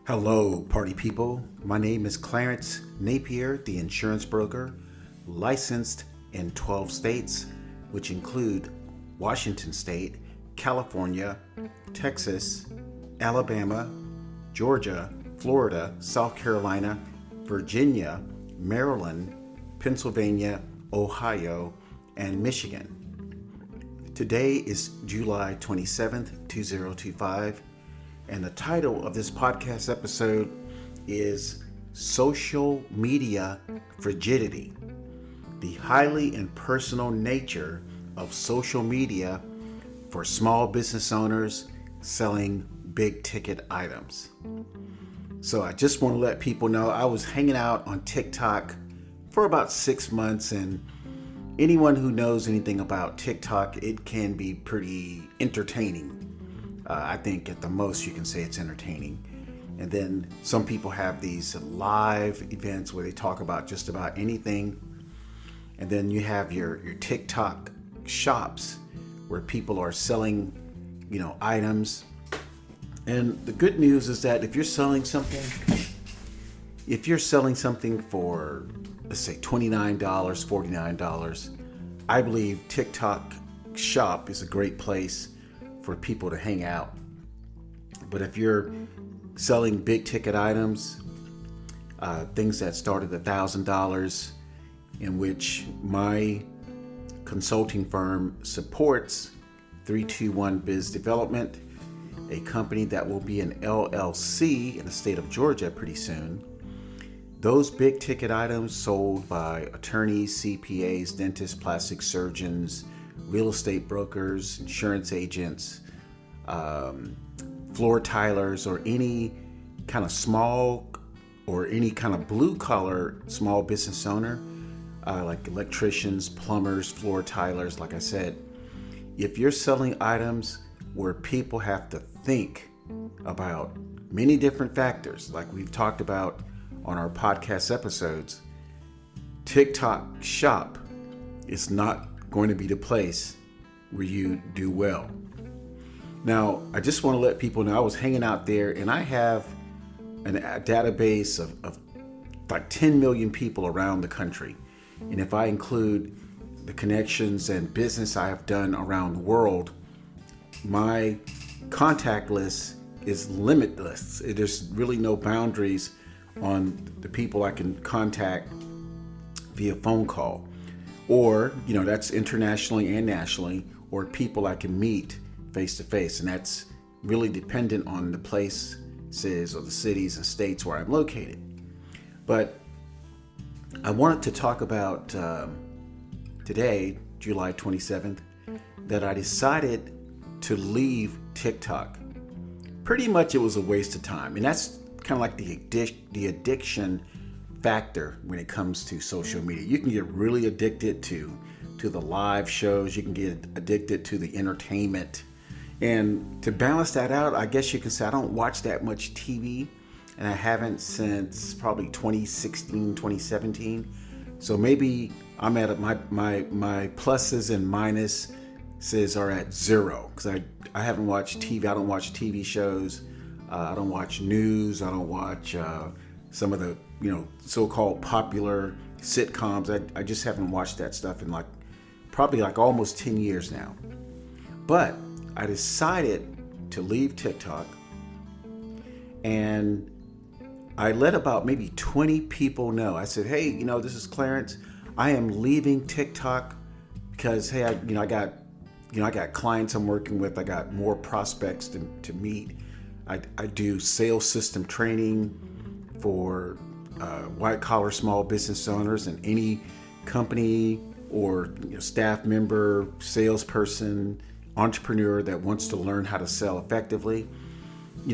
Hello, party people. My name is Clarence Napier, the insurance broker, licensed in 12 states, which include Washington State, California, Texas, Alabama, Georgia, Florida, South Carolina, Virginia, Maryland, Pennsylvania, Ohio, and Michigan. Today is July 27th, 2025. And the title of this podcast episode is Social Media Frigidity, the highly impersonal nature of social media for small business owners selling big ticket items. So I just want to let people know I was hanging out on TikTok for about 6 months, and anyone who knows anything about TikTok, it can be pretty entertaining. I think at the most you can say it's entertaining. And then some people have these live events where they talk about just about anything. And then you have your TikTok shops where people are selling, items. And the good news is that if you're selling something for, let's say $29, $49, I believe TikTok shop is a great place for people to hang out. But if you're selling big ticket items, things that start at $1,000, in which my consulting firm supports 321 Biz Development, a company that will be an LLC in the state of Georgia pretty soon. Those big ticket items sold by attorneys, CPAs, dentists, plastic surgeons, real estate brokers, insurance agents, floor tilers, or any kind of small or any kind of blue collar small business owner, like electricians, plumbers, floor tilers. Like I said, if you're selling items where people have to think about many different factors, like we've talked about on our podcast episodes, TikTok shop is not going to be the place where you do well. Now, I just want to let people know I was hanging out there, and I have a database of like 10 million people around the country. And if I include the connections and business I have done around the world, my contact list is limitless. There's really no boundaries on the people I can contact via phone call. Or, that's internationally and nationally, or people I can meet face to face. And that's really dependent on the places or the cities and states where I'm located. But I wanted to talk about today, July 27th, that I decided to leave TikTok. Pretty much it was a waste of time. And that's kind of like the addiction factor when it comes to social media. You can get really addicted to the live shows. You can get addicted to the entertainment. And to balance that out, I guess you can say I don't watch that much TV, and I haven't since probably 2016, 2017. So maybe I'm at my pluses and minuses are at zero, because I haven't watched TV. I don't watch TV shows. I don't watch news. I don't watch some of the so-called popular sitcoms. I just haven't watched that stuff in probably almost 10 years now. But I decided to leave TikTok, and I let about maybe 20 people know. I said, hey, this is Clarence. I am leaving TikTok because, hey, I got clients I'm working with. I got more prospects to meet. I do sales system training for white collar small business owners, and any company or staff member, salesperson, entrepreneur that wants to learn how to sell effectively.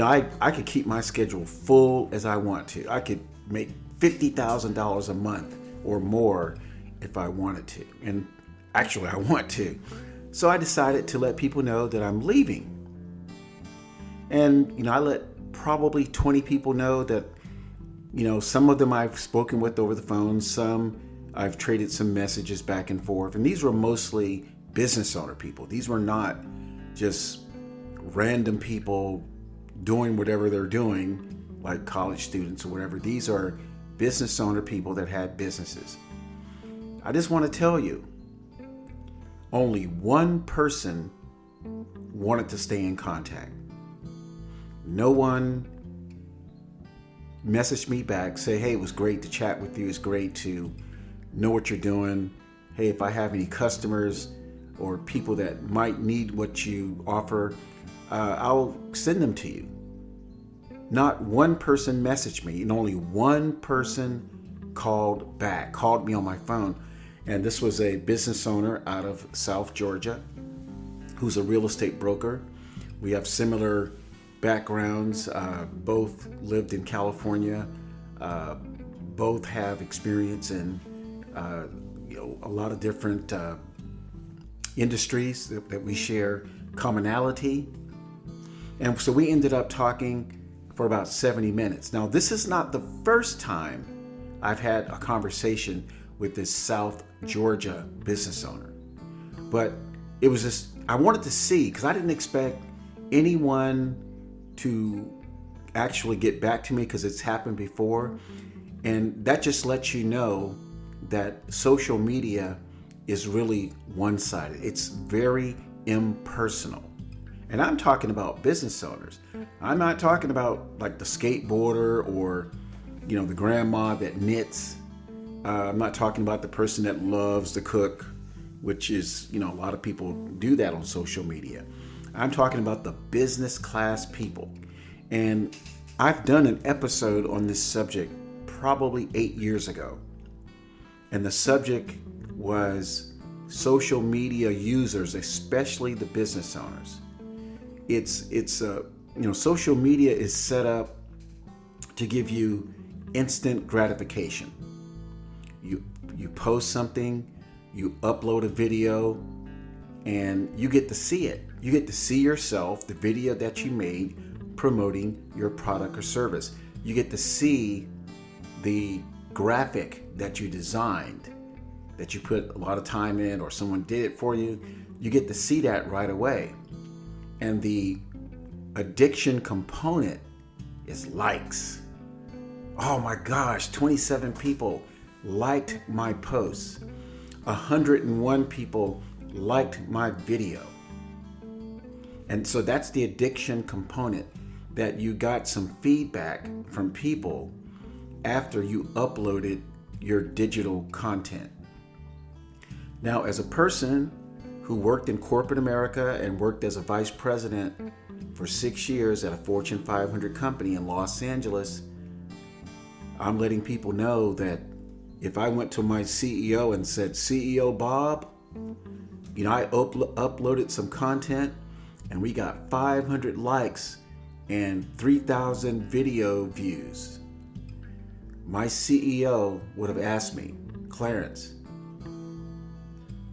I could keep my schedule full as I want to. I could make $50,000 a month or more if I wanted to. And actually, I want to. So I decided to let people know that I'm leaving. And, I let probably 20 people know that, some of them I've spoken with over the phone, some I've traded some messages back and forth. And these were mostly business owner people. These were not just random people doing whatever they're doing, like college students or whatever. These are business owner people that had businesses. I just want to tell you, only one person wanted to stay in contact. No one messaged me back, say, hey, it was great to chat with you. It's great to know what you're doing. Hey, if I have any customers or people that might need what you offer, I'll send them to you. Not one person messaged me, and only one person called me on my phone. And this was a business owner out of South Georgia who's a real estate broker. We have similar backgrounds, both lived in California, both have experience in a lot of different industries that we share commonality. And so we ended up talking for about 70 minutes. Now, this is not the first time I've had a conversation with this South Georgia business owner, but it was just, I wanted to see, because I didn't expect anyone to actually get back to me, because it's happened before. And that just lets you know that social media is really one-sided. It's very impersonal. And I'm talking about business owners. I'm not talking about like the skateboarder or, the grandma that knits. I'm not talking about the person that loves to cook, which is, a lot of people do that on social media. I'm talking about the business class people. And I've done an episode on this subject probably 8 years ago. And the subject was social media users, especially the business owners. Social media is set up to give you instant gratification. You post something, you upload a video, and you get to see it. You get to see yourself, the video that you made promoting your product or service. You get to see the graphic that you designed, that you put a lot of time in, or someone did it for you. You get to see that right away. And the addiction component is likes. Oh my gosh, 27 people liked my posts. 101 people liked my video. And so that's the addiction component, that you got some feedback from people after you uploaded your digital content. Now, as a person who worked in corporate America and worked as a vice president for 6 years at a Fortune 500 company in Los Angeles, I'm letting people know that if I went to my CEO and said, CEO Bob, I uploaded some content and we got 500 likes and 3,000 video views, my CEO would have asked me, Clarence,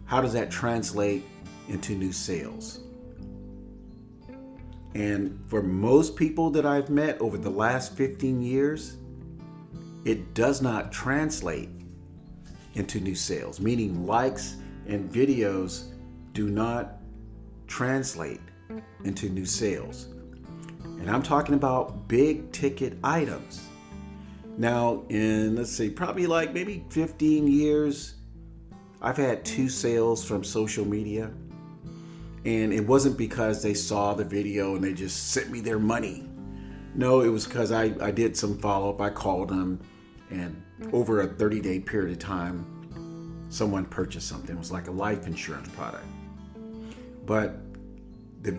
how does that translate into new sales? And for most people that I've met over the last 15 years, it does not translate into new sales, meaning likes and videos do not translate into new sales. And I'm talking about big ticket items. Now, in, probably like maybe 15 years, I've had 2 sales from social media. And it wasn't because they saw the video and they just sent me their money. No, it was because I did some follow-up. I called them, and over a 30-day period of time, someone purchased something. It was like a life insurance product. But the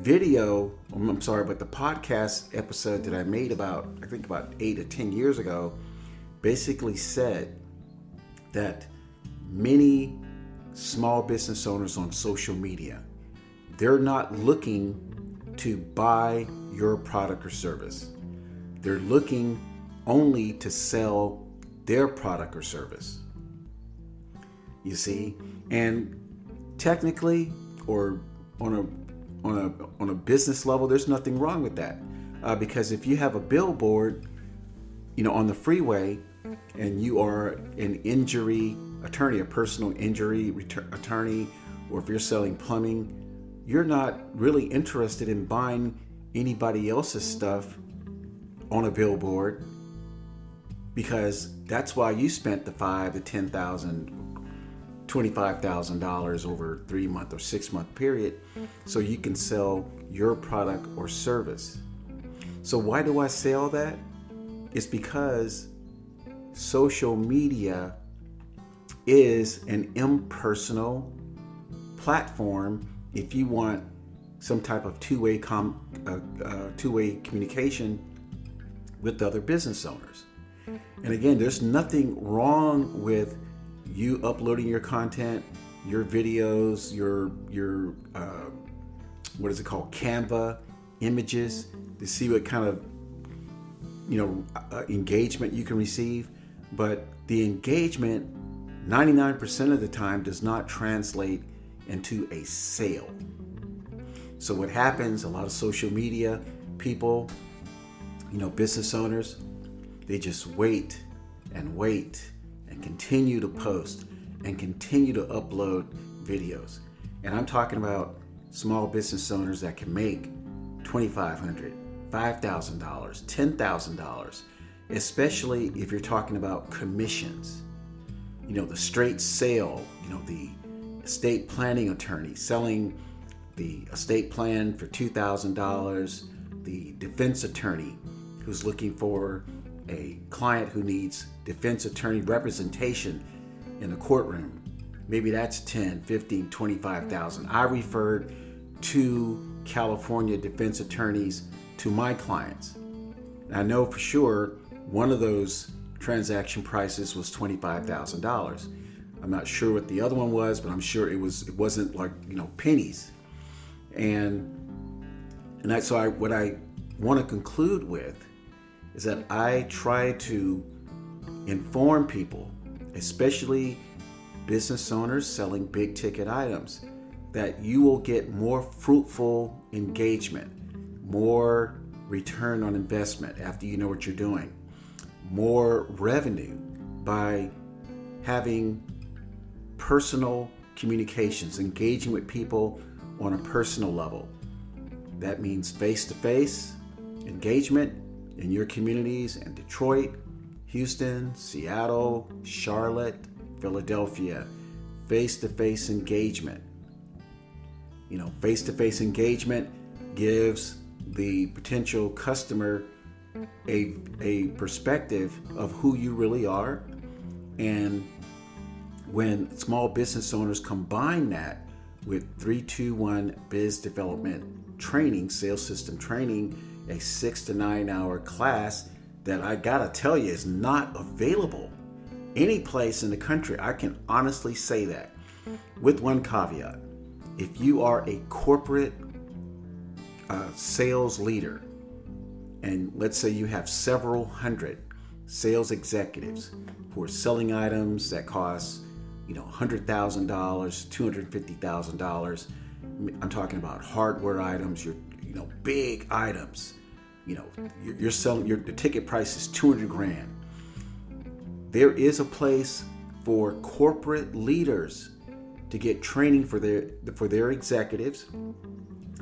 podcast episode that I made about 8 or 10 years ago basically said that many small business owners on social media, they're not looking to buy your product or service. They're looking only to sell their product or service. You see, and technically, or on a business level, there's nothing wrong with that, because if you have a billboard, on the freeway, and you are an injury attorney, a personal injury attorney, or if you're selling plumbing, you're not really interested in buying anybody else's stuff on a billboard, because that's why you spent the $5,000 to $10,000, $25,000 over a 3-month or 6-month period, so you can sell your product or service. So why do I say all that? It's because social media is an impersonal platform if you want some type of two-way communication with other business owners. And again, there's nothing wrong with you uploading your content, your videos, your what is it called, Canva images, to see what kind of engagement you can receive. But the engagement 99% of the time does not translate into a sale. So what happens, a lot of social media people, business owners, they just wait and continue to post and continue to upload videos. And I'm talking about small business owners that can make $2,500, $5,000, $10,000, especially if you're talking about commissions. The straight sale, the estate planning attorney selling the estate plan for $2,000, the defense attorney who's looking for a client who needs defense attorney representation in the courtroom. Maybe that's $10,000, $15,000, $25,000. I referred 2 California defense attorneys to my clients. And I know for sure one of those transaction prices was $25,000. I'm not sure what the other one was, but I'm sure it wasn't like pennies. And that's so what I want to conclude with is that I try to inform people, especially business owners selling big ticket items, that you will get more fruitful engagement, more return on investment after you know what you're doing, more revenue by having personal communications, engaging with people on a personal level. That means face-to-face engagement in your communities in Detroit, Houston, Seattle, Charlotte, Philadelphia. Face-to-face engagement. Face-to-face engagement gives the potential customer a perspective of who you really are. And when small business owners combine that with 321 Biz Development Training, sales system training, a 6 to 9 hour class that I gotta tell you is not available any place in the country. I can honestly say that, with one caveat. If you are a corporate sales leader, and let's say you have several hundred sales executives who are selling items that cost $100,000, $250,000. I'm talking about hardware items, big items. You're selling, the ticket price is $200,000. There is a place for corporate leaders to get training for their executives.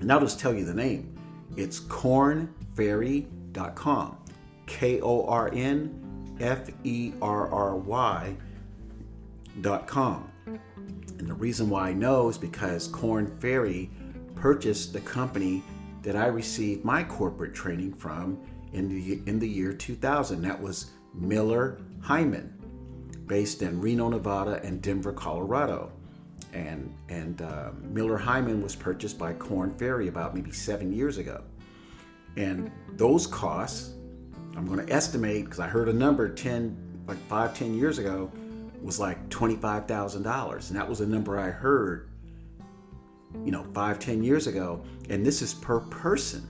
And I'll just tell you the name. It's kornferry.com. KORNFERRY.com. And the reason why I know is because Korn Ferry purchased the company that I received my corporate training from in the year 2000. That was Miller Hyman, based in Reno, Nevada and Denver, Colorado. And Miller Hyman was purchased by Korn Ferry about maybe 7 years ago. And those costs, I'm going to estimate, because I heard a number 10 years ago, was like $25,000. And that was a number I heard, 5-10 years ago. And this is per person,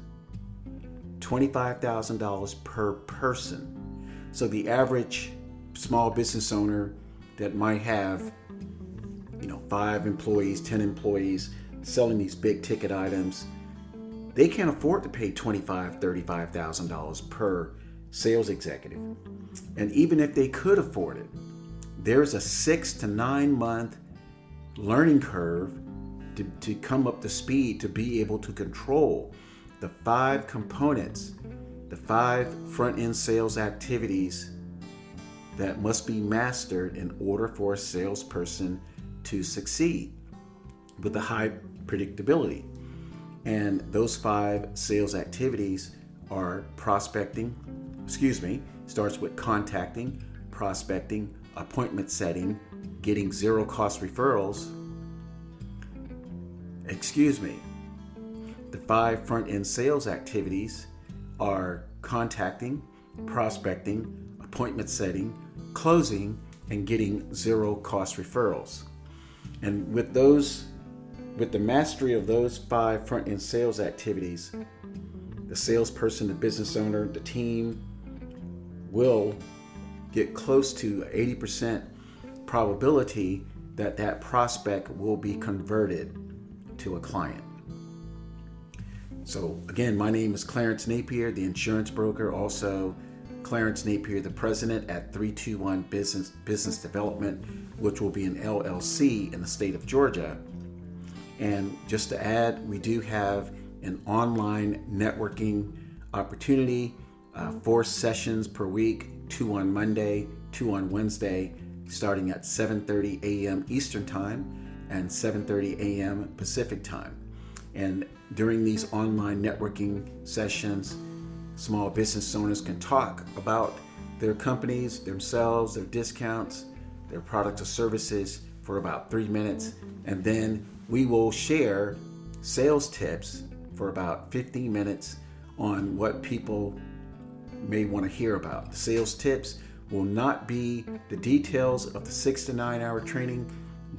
$25,000 per person. So the average small business owner that might have, 5 employees, 10 employees selling these big ticket items, they can't afford to pay $25,000, $35,000 per sales executive. And even if they could afford it, there's a 6 to 9 month learning curve to come up to speed to be able to control the 5 components The 5 front-end sales activities that must be mastered in order for a salesperson to succeed with a high predictability. And those 5 sales activities are starts with contacting, prospecting, appointment setting, getting zero cost referrals. The 5 front-end sales activities are contacting, prospecting, appointment setting, closing, and getting zero cost referrals. And with the mastery of those 5 front-end sales activities, the salesperson, the business owner, the team will get close to 80% probability that that prospect will be converted to a client. So again, my name is Clarence Napier, the insurance broker, also Clarence Napier, the president at 321 Business Development, which will be an LLC in the state of Georgia. And just to add, we do have an online networking opportunity, 4 sessions per week, 2 on Monday, 2 on Wednesday, starting at 7:30 a.m. Eastern Time and 7:30 a.m. Pacific Time. And during these online networking sessions, small business owners can talk about their companies, themselves, their discounts, their products or services for about 3 minutes. And then we will share sales tips for about 15 minutes on what people may want to hear about. The sales tips will not be the details of the 6 to 9 hour training,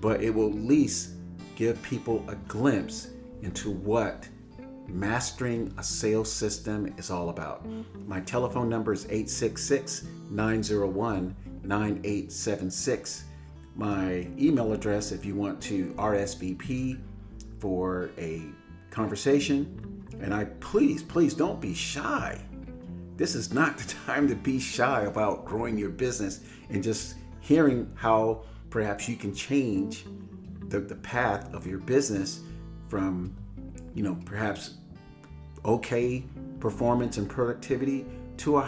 but it will at least give people a glimpse into what mastering a sales system is all about. My telephone number is 866-901-9876. My email address, if you want to RSVP for a conversation, and please don't be shy. This is not the time to be shy about growing your business and just hearing how perhaps you can change the path of your business from, perhaps okay performance and productivity to a